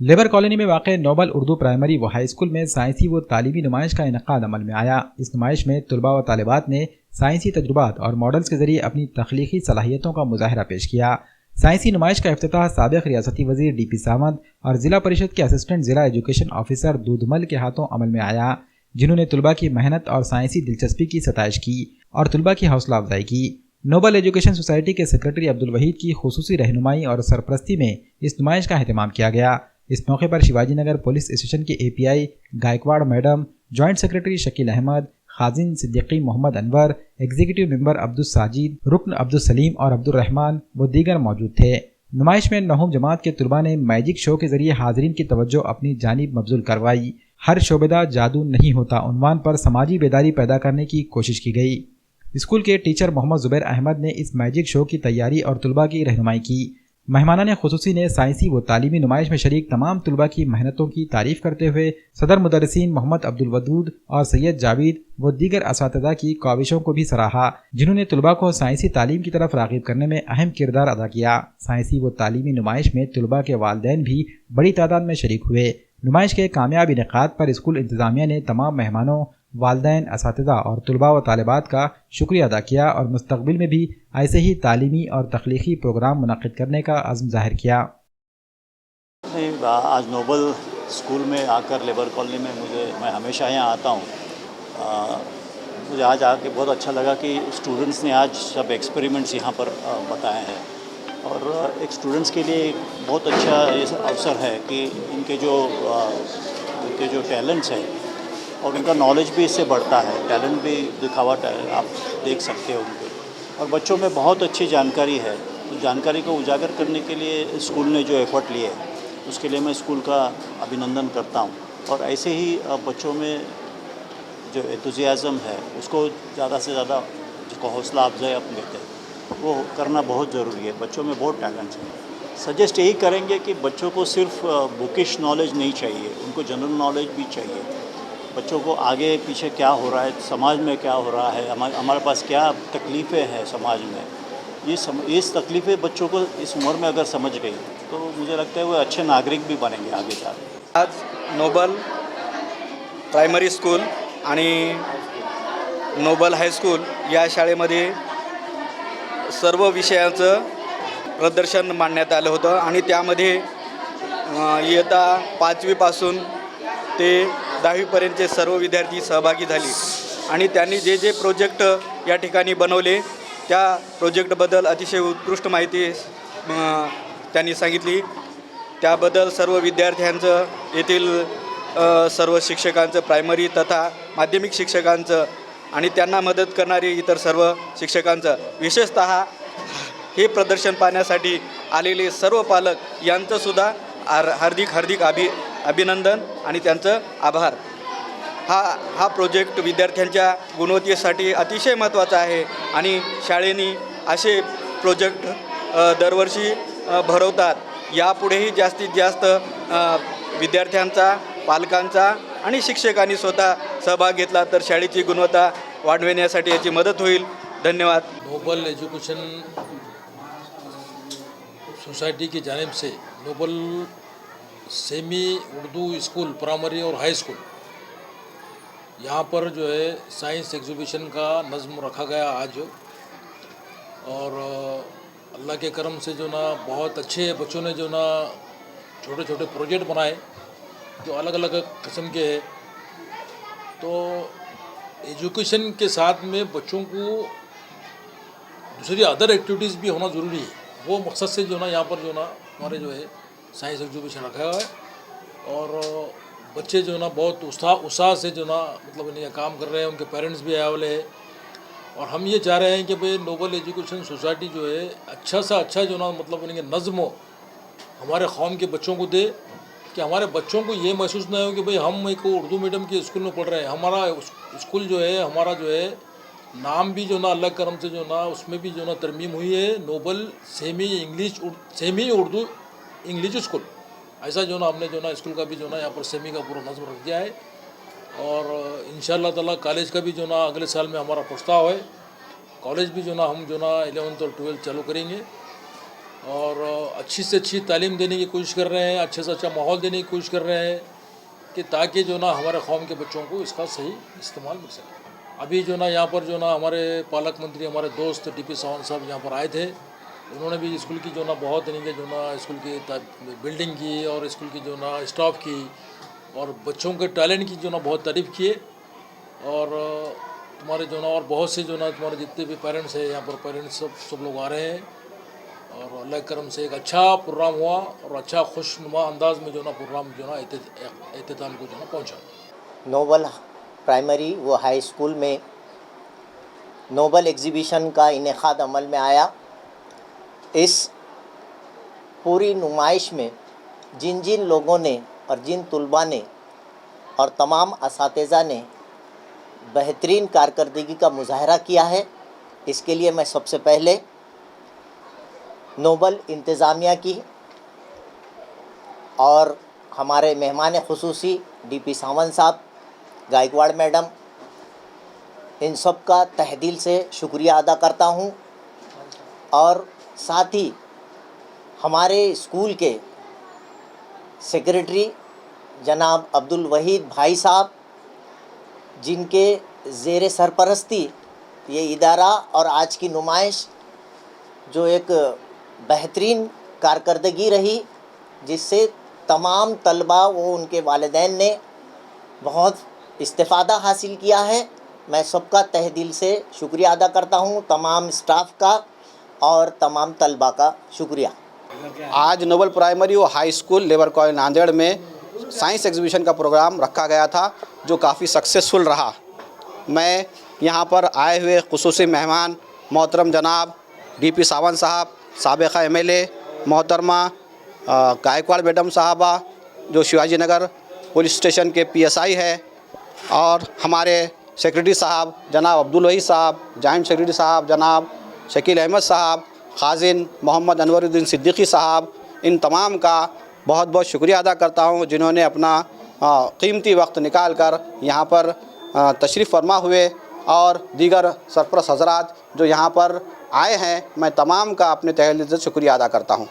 Labour colony में वाक़ Nobel Urdu primary व हाई स्कूल में साइंसी व तालीमी नुमाइश का इनेकाद अमल में आया। इस नुमाइश में तलबा व तालिबात ने साइंसी तजुर्बात और मॉडल्स के जरिए अपनी तख्लीकी सलाहियतों का मुजाहरा पेश किया। साइंसी नुमाइश का इफ्तिताह साबिक़ रियासती वज़ीर DP सावंत और ज़िला परिषद के असिस्टेंट ज़िला एजुकेशन ऑफिसर दूधमल के हाथों अमल में आया, जिन्होंने तलबा की मेहनत और साइंसी दिलचस्पी की सताइश की और तलबा की हौसला अफजाई की। नोबल एजुकेशन सोसाइटी के सेक्रेटरी अब्दुल वहीद की खुसूसी रहनुमाई और सरपरस्ती में इस नुमाइश का अहतमाम किया गया। इस मौके पर शिवाजी नगर पुलिस स्टेशन के API Gaikwad madam, joint secretary Shakeel Ahmed, खाजिन सिद्दीकी मोहम्मद अनवर, एग्जीक्यूटिव मेंबर अब्दुल साजिद, रुकन अब्दुल सलीम और अब्दुल रहमान व दीगर मौजूद थे। नुमाइश में नौम जमात के तलबा ने मैजिक शो के जरिए हाजरीन की तवज्जो अपनी जानिब मबजूल करवाई। हर शोबेदा जादू नहीं होता उन्वान पर समाजी बेदारी पैदा करने की कोशिश की गई। स्कूल के टीचर मोहम्मद जुबैर अहमद ने इस मैजिक शो की तैयारी और तलबा की रहनुमाई की। मेहमाना ने खुसूसी ने साइंसी व तालीमी नुमाइश में शरीक तमाम तलबा की मेहनतों की तारीफ करते हुए सदर मुदर्रिसीन मोहम्मद अब्दुल वदूद और सैयद जावेद व दीगर असातिज़ा की काविशों को भी सराहा, जिन्होंने तलबा को साइंसी तालीम की तरफ राग़िब करने में अहम किरदार अदा किया। साइंसी व तालीमी नुमाइश में तलबा के वालिदैन भी बड़ी तादाद में शरीक हुए। नुमाइश के कामयाब इनेकाद पर स्कूल इंतज़ामिया ने तमाम मेहमानों, वालिदैन, असातिज़ा और तलबा व तालिबात का शुक्रिया अदा किया और मुस्तक़बिल में भी ऐसे ही तालीमी और तख्लीकी प्रोग्राम मुनक़िद करने का अज़्म ज़ाहिर किया। आज नोबल स्कूल में आकर लेबर कॉलोनी में मैं हमेशा यहाँ आता हूँ। मुझे आज आके बहुत अच्छा लगा कि स्टूडेंट्स ने आज सब एक्सपेरिमेंट्स यहाँ पर बताए हैं और एक स्टूडेंट्स के लिए बहुत अच्छा ये अवसर है कि इनके जो टैलेंट्स हैं और उनका नॉलेज भी इससे बढ़ता है, टैलेंट भी दिखावट है, आप देख सकते हो उनके। और बच्चों में बहुत अच्छी जानकारी है, तो जानकारी को उजागर करने के लिए स्कूल ने जो एफ़र्ट लिए उसके लिए मैं स्कूल का अभिनंदन करता हूँ। और ऐसे ही बच्चों में जो एंथुसियाज़म है उसको ज़्यादा से ज़्यादा जिसको हौसला अफजाई आप लेते हैं वो करना बहुत ज़रूरी है। बच्चों में बहुत टैलेंट है। सजेस्ट यही करेंगे कि बच्चों को सिर्फ बुकिश नॉलेज नहीं चाहिए, उनको जनरल नॉलेज भी चाहिए। बच्चों को आगे पीछे क्या हो रहा है, समाज में क्या हो रहा है, हमारे पास क्या तकलीफ़ें हैं समाज में, इस तकलीफ़ें बच्चों को इस उम्र में अगर समझ गई तो मुझे लगता है वो अच्छे नागरिक भी बनेंगे आगे जाकर। आज नोबल प्रायमरी स्कूल आणि नोबल हायस्कूल या शाळेमध्ये सर्व विषयांचं प्रदर्शन मांडण्यात आलं होतं आणि त्यामध्ये इयत्ता 5वी पासून ते 10वी पर्यंतचे सर्व विद्यार्थी सहभागी झाले आणि त्यांनी जे जे प्रोजेक्ट या ठिकाणी बनवले त्या प्रोजेक्टबद्दल अतिशय उत्कृष्ट माहिती त्यांनी सांगितली। त्याबद्दल सर्व विद्यार्थ्यांचं येथील सर्व शिक्षकांचं, प्रायमरी तथा माध्यमिक शिक्षकांचं आणि त्यांना मदत करणारे इतर सर्व शिक्षकांचं, विशेषतः हे प्रदर्शन पाहण्यासाठी आलेले सर्व पालक यांचंसुद्धा हार्दिक अभिनंदन आणि त्यांचं आभार। हा प्रोजेक्ट विद्यार्थ्यांच्या गुणवत्तेसाठी अतिशय महत्त्वाचा आहे आणि शाळेने असे प्रोजेक्ट दरवर्षी भरवतात। यापुढेही जास्तीत जास्त विद्यार्थ्यांचा, पालकांचा आणि शिक्षकांनी स्वतः सहभाग घेतला तर शाळेची गुणवत्ता वाढविण्यासाठी याची मदत होईल। धन्यवाद। नोबल एजुकेशन सोसाइटी की जानिब से noble semi Urdu school primary और हाई स्कूल यहाँ पर जो है साइंस एग्जीबिशन का नज़्म रखा गया आज। और अल्लाह के करम से जो ना बहुत अच्छे बच्चों ने जो ना छोटे छोटे प्रोजेक्ट बनाए जो अलग अलग किस्म के हैं। तो एजुकेशन के साथ में बच्चों को दूसरी अदर एक्टिविटीज़ भी होना ज़रूरी है। वो मकसद से जो ना यहाँ पर जो ना हमारे जो है साइंस एग्जीबिशन रखा हुआ है और बच्चे जो ना बहुत उत्साह से जो ना मतलब इन्हें काम कर रहे हैं। उनके पेरेंट्स भी आए वाले हैं और हम ये चाह रहे हैं कि भाई नोबल एजुकेशन सोसाइटी जो है अच्छा सा अच्छा जो ना मतलब उनके नज़्म हमारे कौम के बच्चों को दे कि हमारे बच्चों को ये महसूस ना हो कि भाई हम एक उर्दू मीडियम के स्कूल में पढ़ रहे हैं। हमारा स्कूल जो है हमारा जो है नाम भी जो ना अल्लाह करम से जो ना उसमें भी जो ना तरमीम हुई है noble semi Urdu English school. ऐसा जो ना हमने जो ना स्कूल का भी जो ना यहाँ पर सेमी का पूरा नज़्म रख दिया है। और इंशाअल्लाह ताला कॉलेज का भी जो ना अगले साल में हमारा प्रस्ताव है। कॉलेज भी जो ना हम जो ना 11th और 12th चालू करेंगे और अच्छी से अच्छी तालीम देने की कोशिश कर रहे हैं, अच्छे से अच्छा माहौल देने की कोशिश कर रहे हैं कि ताकि जो ना हमारे कौम के बच्चों को इसका सही इस्तेमाल मिल सके। अभी जो ना यहाँ पर जो ना हमारे पालक मंत्री, हमारे दोस्त DP सावंत साहब यहाँ पर आए थे। उन्होंने भी स्कूल की जो ना बहुत इनके जो ना स्कूल की बिल्डिंग की और स्कूल की जो ना स्टाफ की और बच्चों के टैलेंट की जो ना बहुत तारीफ़ किए। और तुम्हारे जो ना और बहुत से जो ना तुम्हारे जितने भी पेरेंट्स हैं यहाँ पर, पेरेंट्स सब लोग आ रहे हैं और अल्लाह के करम से एक अच्छा प्रोग्राम हुआ और अच्छा खुशनुमा अंदाज में जो ना प्रोग्राम जो ना इख्तिताम को जो ना पहुँचा। नोबल प्राइमरी व हाई स्कूल में नोबल एग्ज़िबिशन का इनेकाद अमल में आया। इस पूरी नुमाइश में जिन जिन लोगों ने और जिन तुलबा ने और तमाम असातिज़ा ने बेहतरीन कारकर्दगी का मुजाहरा किया है, इसके लिए मैं सबसे पहले नोबल इंतज़ामिया की और हमारे मेहमान खुसूसी DP सावंत साहब, गायकवाड़ मैडम, इन सब का तहे दिल से शुक्रिया अदा करता हूँ। और साथ ही हमारे स्कूल के सेक्रेटरी जनाब अब्दुल वहीद भाई साहब, जिनके ज़ेर सरपरस्ती ये इदारा और आज की नुमाइश जो एक बेहतरीन कारकर्दगी रही, जिससे तमाम तलबा व उनके वालिदैन ने बहुत इस्तिफ़ादा हासिल किया है। मैं सबका तहे दिल से शुक्रिया अदा करता हूँ, तमाम स्टाफ का और तमाम तलबा का शुक्रिया। आज नोबल प्राइमरी और high school labour colony Nanded में साइंस एग्जीबिशन का प्रोग्राम रखा गया था, जो काफ़ी सक्सेसफुल रहा। मैं यहाँ पर आए हुए खुसूसी मेहमान मोहतरम जनाब DP सावंत साहब, साबिक़ा MLA मोहतरमा गायकवाड़ मैडम साहबा, जो शिवाजी नगर पुलिस स्टेशन के PSI है, और हमारे सेक्रेटरी साहब जनाब अब्दुल वहीद साहब, जॉइंट सेक्रेटरी साहब जनाब शकील अहमद साहब, खाजिन मोहम्मद अनवरुद्दीन सिद्दीकी साहब, इन तमाम का बहुत बहुत शुक्रिया अदा करता हूँ, जिन्होंने अपना कीमती वक्त निकाल कर यहाँ पर तशरीफ़ फरमा हुए। और दीगर सरपरस्त हज़रात जो यहाँ पर आए हैं, मैं तमाम का अपने तहे दिल से शुक्रिया अदा करता हूँ।